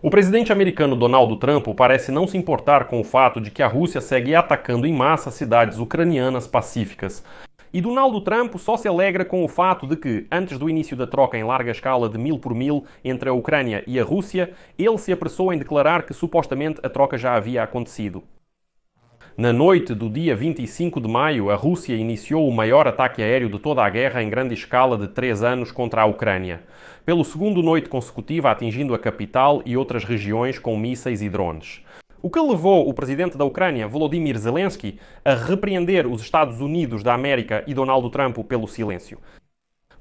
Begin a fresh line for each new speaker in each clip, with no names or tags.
O presidente americano Donald Trump parece não se importar com o fato de que a Rússia segue atacando em massa cidades ucranianas pacíficas. E Donald Trump só se alegra com o fato de que, antes do início da troca em larga escala de 1000 por 1000 entre a Ucrânia e a Rússia, ele se apressou em declarar que supostamente a troca já havia acontecido. Na noite do dia 25 de maio, a Rússia iniciou o maior ataque aéreo de toda a guerra em grande escala de 3 anos contra a Ucrânia, pelo segundo noite consecutiva atingindo a capital e outras regiões com mísseis e drones. O que levou o presidente da Ucrânia, Volodymyr Zelensky, a repreender os Estados Unidos da América e Donald Trump pelo silêncio.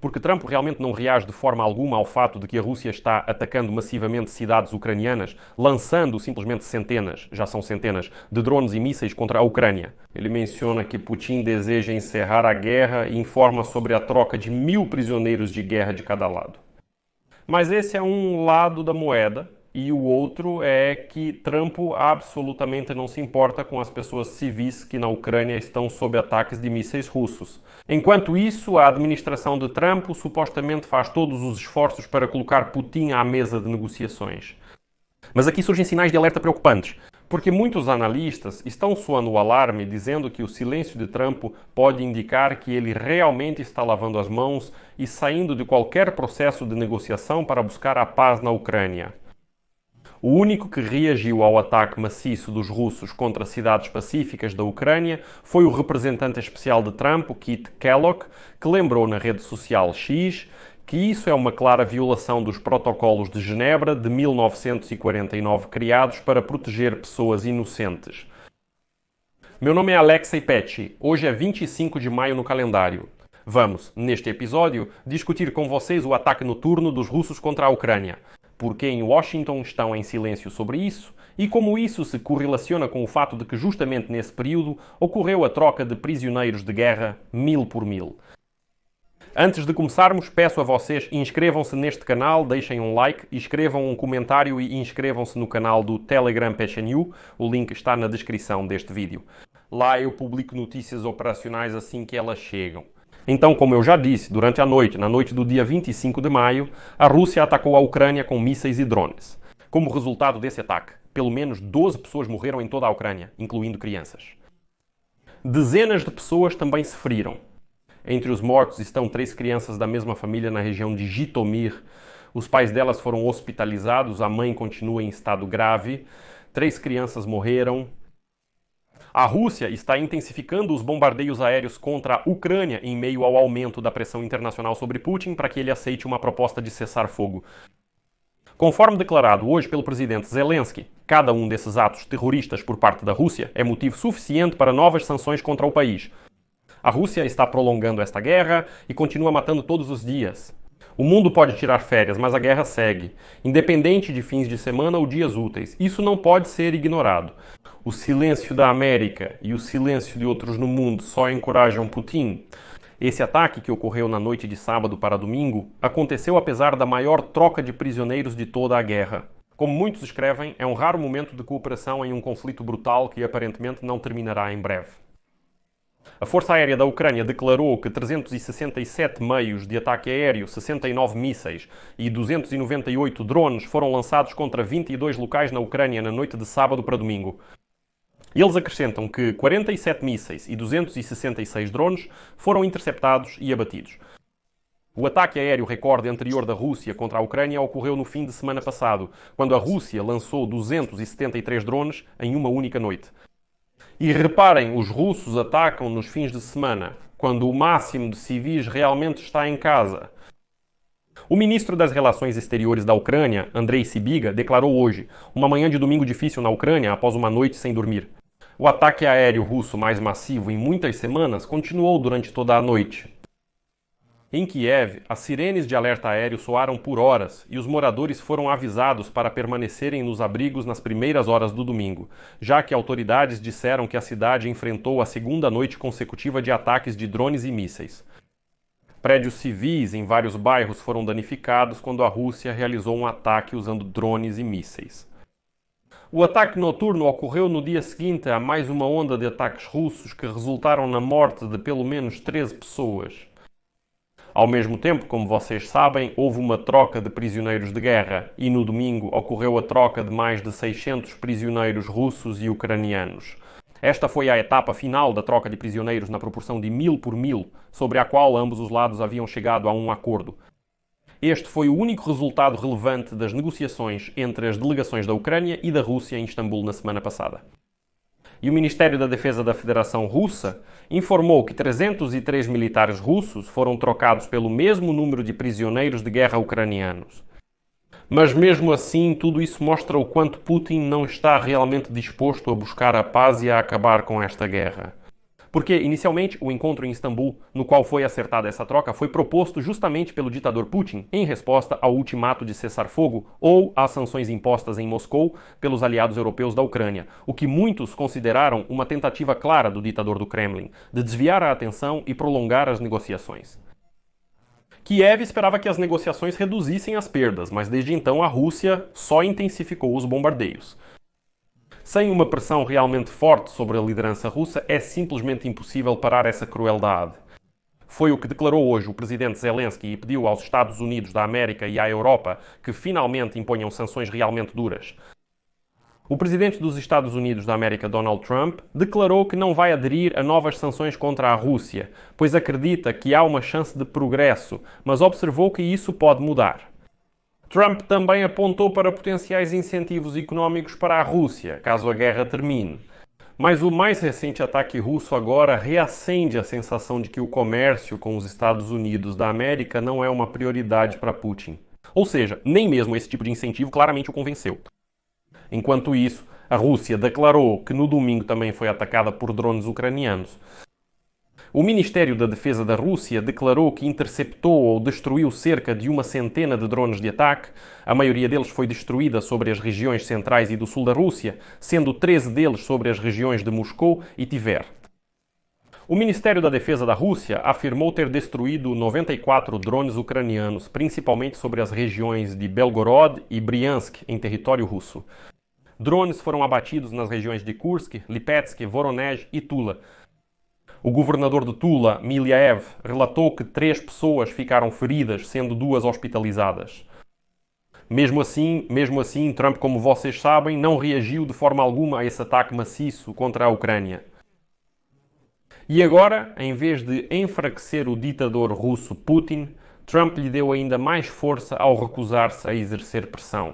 Porque Trump realmente não reage de forma alguma ao fato de que a Rússia está atacando massivamente cidades ucranianas, lançando simplesmente centenas, já são centenas, de drones e mísseis contra a Ucrânia. Ele menciona que Putin deseja encerrar a guerra e informa sobre a troca de 1000 prisioneiros de guerra de cada lado. Mas esse é um lado da moeda. E o outro é que Trump absolutamente não se importa com as pessoas civis que na Ucrânia estão sob ataques de mísseis russos. Enquanto isso, a administração de Trump supostamente faz todos os esforços para colocar Putin à mesa de negociações. Mas aqui surgem sinais de alerta preocupantes, porque muitos analistas estão soando o alarme dizendo que o silêncio de Trump pode indicar que ele realmente está lavando as mãos e saindo de qualquer processo de negociação para buscar a paz na Ucrânia. O único que reagiu ao ataque maciço dos russos contra cidades pacíficas da Ucrânia foi o representante especial de Trump, Keith Kellogg, que lembrou na rede social X que isso é uma clara violação dos protocolos de Genebra de 1949 criados para proteger pessoas inocentes. Meu nome é Alexei Petty. Hoje é 25 de maio no calendário. Vamos, neste episódio, discutir com vocês o ataque noturno dos russos contra a Ucrânia. Porque em Washington estão em silêncio sobre isso e como isso se correlaciona com o fato de que justamente nesse período ocorreu a troca de prisioneiros de guerra 1000 por 1000. Antes de começarmos, peço a vocês, inscrevam-se neste canal, deixem um like, escrevam um comentário e inscrevam-se no canal do Telegram PCNU, o link está na descrição deste vídeo. Lá eu publico notícias operacionais assim que elas chegam. Então, como eu já disse, durante a noite, na noite do dia 25 de maio, a Rússia atacou a Ucrânia com mísseis e drones. Como resultado desse ataque, pelo menos 12 pessoas morreram em toda a Ucrânia, incluindo crianças. Dezenas de pessoas também se feriram. Entre os mortos estão 3 crianças da mesma família na região de Jitomir. Os pais delas foram hospitalizados, a mãe continua em estado grave. 3 crianças morreram. A Rússia está intensificando os bombardeios aéreos contra a Ucrânia em meio ao aumento da pressão internacional sobre Putin para que ele aceite uma proposta de cessar-fogo. Conforme declarado hoje pelo presidente Zelensky, cada um desses atos terroristas por parte da Rússia é motivo suficiente para novas sanções contra o país. A Rússia está prolongando esta guerra e continua matando todos os dias. O mundo pode tirar férias, mas a guerra segue, independente de fins de semana ou dias úteis. Isso não pode ser ignorado. O silêncio da América e o silêncio de outros no mundo só encorajam Putin. Esse ataque, que ocorreu na noite de sábado para domingo, aconteceu apesar da maior troca de prisioneiros de toda a guerra. Como muitos escrevem, é um raro momento de cooperação em um conflito brutal que aparentemente não terminará em breve. A Força Aérea da Ucrânia declarou que 367 meios de ataque aéreo, 69 mísseis e 298 drones foram lançados contra 22 locais na Ucrânia na noite de sábado para domingo. Eles acrescentam que 47 mísseis e 266 drones foram interceptados e abatidos. O ataque aéreo recorde anterior da Rússia contra a Ucrânia ocorreu no fim de semana passado, quando a Rússia lançou 273 drones em uma única noite. E reparem, os russos atacam nos fins de semana, quando o máximo de civis realmente está em casa. O ministro das Relações Exteriores da Ucrânia, Andrei Sybiga, declarou hoje uma manhã de domingo difícil na Ucrânia após uma noite sem dormir. O ataque aéreo russo mais massivo em muitas semanas continuou durante toda a noite. Em Kiev, as sirenes de alerta aéreo soaram por horas e os moradores foram avisados para permanecerem nos abrigos nas primeiras horas do domingo, já que autoridades disseram que a cidade enfrentou a segunda noite consecutiva de ataques de drones e mísseis. Prédios civis em vários bairros foram danificados quando a Rússia realizou um ataque usando drones e mísseis. O ataque noturno ocorreu no dia seguinte a mais uma onda de ataques russos que resultaram na morte de pelo menos 13 pessoas. Ao mesmo tempo, como vocês sabem, houve uma troca de prisioneiros de guerra e no domingo ocorreu a troca de mais de 600 prisioneiros russos e ucranianos. Esta foi a etapa final da troca de prisioneiros na proporção de 1000 por 1000, sobre a qual ambos os lados haviam chegado a um acordo. Este foi o único resultado relevante das negociações entre as delegações da Ucrânia e da Rússia em Istambul na semana passada. E o Ministério da Defesa da Federação Russa informou que 303 militares russos foram trocados pelo mesmo número de prisioneiros de guerra ucranianos. Mas mesmo assim, tudo isso mostra o quanto Putin não está realmente disposto a buscar a paz e a acabar com esta guerra. Porque, inicialmente, o encontro em Istambul, no qual foi acertada essa troca, foi proposto justamente pelo ditador Putin em resposta ao ultimato de cessar-fogo ou às sanções impostas em Moscou pelos aliados europeus da Ucrânia, o que muitos consideraram uma tentativa clara do ditador do Kremlin de desviar a atenção e prolongar as negociações. Kiev esperava que as negociações reduzissem as perdas, mas desde então a Rússia só intensificou os bombardeios. Sem uma pressão realmente forte sobre a liderança russa, é simplesmente impossível parar essa crueldade. Foi o que declarou hoje o presidente Zelensky e pediu aos Estados Unidos da América e à Europa que finalmente imponham sanções realmente duras. O presidente dos Estados Unidos da América, Donald Trump, declarou que não vai aderir a novas sanções contra a Rússia, pois acredita que há uma chance de progresso, mas observou que isso pode mudar. Trump também apontou para potenciais incentivos económicos para a Rússia, caso a guerra termine. Mas o mais recente ataque russo agora reacende a sensação de que o comércio com os Estados Unidos da América não é uma prioridade para Putin. Ou seja, nem mesmo esse tipo de incentivo claramente o convenceu. Enquanto isso, a Rússia declarou que no domingo também foi atacada por drones ucranianos. O Ministério da Defesa da Rússia declarou que interceptou ou destruiu cerca de 100 de drones de ataque. A maioria deles foi destruída sobre as regiões centrais e do sul da Rússia, sendo 13 deles sobre as regiões de Moscou e Tver. O Ministério da Defesa da Rússia afirmou ter destruído 94 drones ucranianos, principalmente sobre as regiões de Belgorod e Bryansk, em território russo. Drones foram abatidos nas regiões de Kursk, Lipetsk, Voronezh e Tula. O governador de Tula, Milyaev, relatou que 3 pessoas ficaram feridas, sendo 2 hospitalizadas. Mesmo assim, Trump, como vocês sabem, não reagiu de forma alguma a esse ataque maciço contra a Ucrânia. E agora, em vez de enfraquecer o ditador russo Putin, Trump lhe deu ainda mais força ao recusar-se a exercer pressão.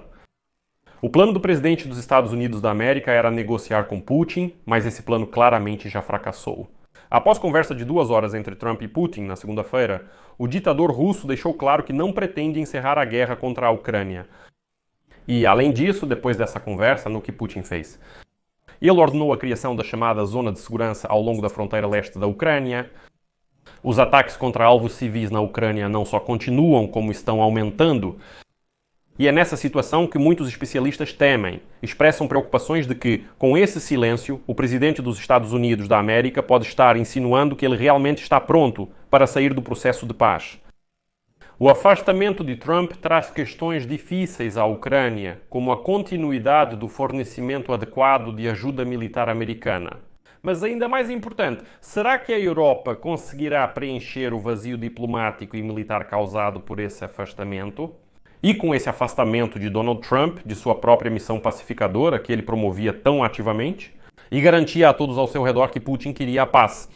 O plano do presidente dos Estados Unidos da América era negociar com Putin, mas esse plano claramente já fracassou. Após conversa de 2 horas entre Trump e Putin na segunda-feira, o ditador russo deixou claro que não pretende encerrar a guerra contra a Ucrânia. E, além disso, depois dessa conversa, no que Putin fez? Ele ordenou a criação da chamada Zona de Segurança ao longo da fronteira leste da Ucrânia. Os ataques contra alvos civis na Ucrânia não só continuam, como estão aumentando. E é nessa situação que muitos especialistas temem, expressam preocupações de que, com esse silêncio, o presidente dos Estados Unidos da América pode estar insinuando que ele realmente está pronto para sair do processo de paz. O afastamento de Trump traz questões difíceis à Ucrânia, como a continuidade do fornecimento adequado de ajuda militar americana. Mas ainda mais importante, será que a Europa conseguirá preencher o vazio diplomático e militar causado por esse afastamento? E com esse afastamento de Donald Trump, de sua própria missão pacificadora, que ele promovia tão ativamente, e garantia a todos ao seu redor que Putin queria a paz.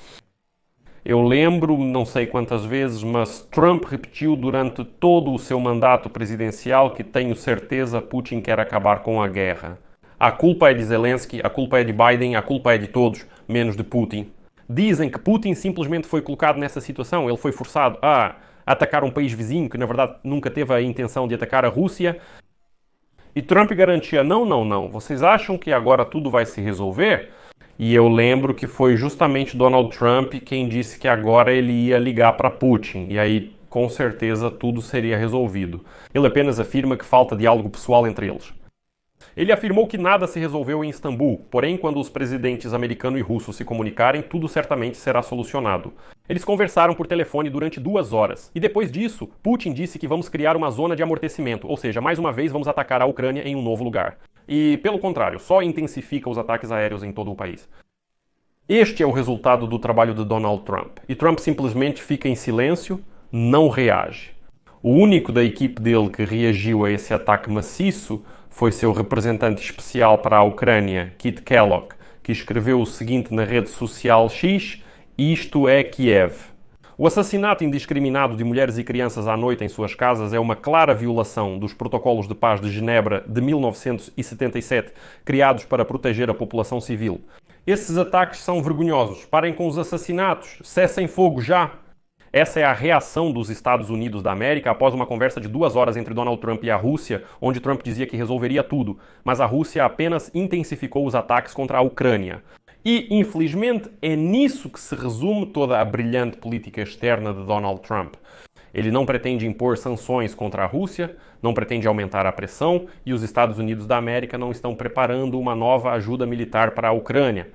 Eu lembro, não sei quantas vezes, mas Trump repetiu durante todo o seu mandato presidencial que tenho certeza Putin quer acabar com a guerra. A culpa é de Zelensky, a culpa é de Biden, a culpa é de todos, menos de Putin. Dizem que Putin simplesmente foi colocado nessa situação, ele foi forçado a atacar um país vizinho que, na verdade, nunca teve a intenção de atacar a Rússia. E Trump garantia, não, vocês acham que agora tudo vai se resolver? E eu lembro que foi justamente Donald Trump quem disse que agora ele ia ligar para Putin, e aí, com certeza, tudo seria resolvido. Ele apenas afirma que falta diálogo pessoal entre eles. Ele afirmou que nada se resolveu em Istambul, porém, quando os presidentes americano e russo se comunicarem, tudo certamente será solucionado. Eles conversaram por telefone durante 2 horas, e depois disso, Putin disse que vamos criar uma zona de amortecimento, ou seja, mais uma vez vamos atacar a Ucrânia em um novo lugar. E, pelo contrário, só intensifica os ataques aéreos em todo o país. Este é o resultado do trabalho de Donald Trump. E Trump simplesmente fica em silêncio, não reage. O único da equipe dele que reagiu a esse ataque maciço foi seu representante especial para a Ucrânia, Kit Kellogg, que escreveu o seguinte na rede social X: "Isto é Kiev". O assassinato indiscriminado de mulheres e crianças à noite em suas casas é uma clara violação dos protocolos de paz de Genebra de 1977, criados para proteger a população civil. Esses ataques são vergonhosos. Parem com os assassinatos. Cessem fogo já. Essa é a reação dos Estados Unidos da América após uma conversa de 2 horas entre Donald Trump e a Rússia, onde Trump dizia que resolveria tudo, mas a Rússia apenas intensificou os ataques contra a Ucrânia. E, infelizmente, é nisso que se resume toda a brilhante política externa de Donald Trump. Ele não pretende impor sanções contra a Rússia, não pretende aumentar a pressão e os Estados Unidos da América não estão preparando uma nova ajuda militar para a Ucrânia.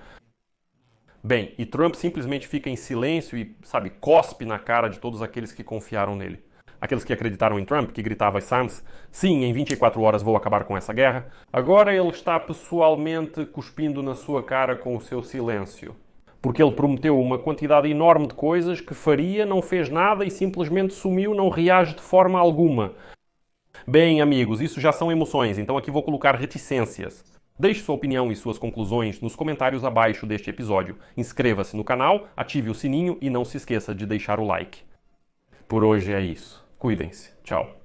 Bem, e Trump simplesmente fica em silêncio e, cospe na cara de todos aqueles que confiaram nele. Aqueles que acreditaram em Trump, que gritava Sams, sim, em 24 horas vou acabar com essa guerra. Agora ele está pessoalmente cuspindo na sua cara com o seu silêncio. Porque ele prometeu uma quantidade enorme de coisas que faria, não fez nada e simplesmente sumiu, não reage de forma alguma. Bem, amigos, isso já são emoções, então aqui vou colocar reticências. Deixe sua opinião e suas conclusões nos comentários abaixo deste episódio. Inscreva-se no canal, ative o sininho e não se esqueça de deixar o like. Por hoje é isso. Cuidem-se. Tchau.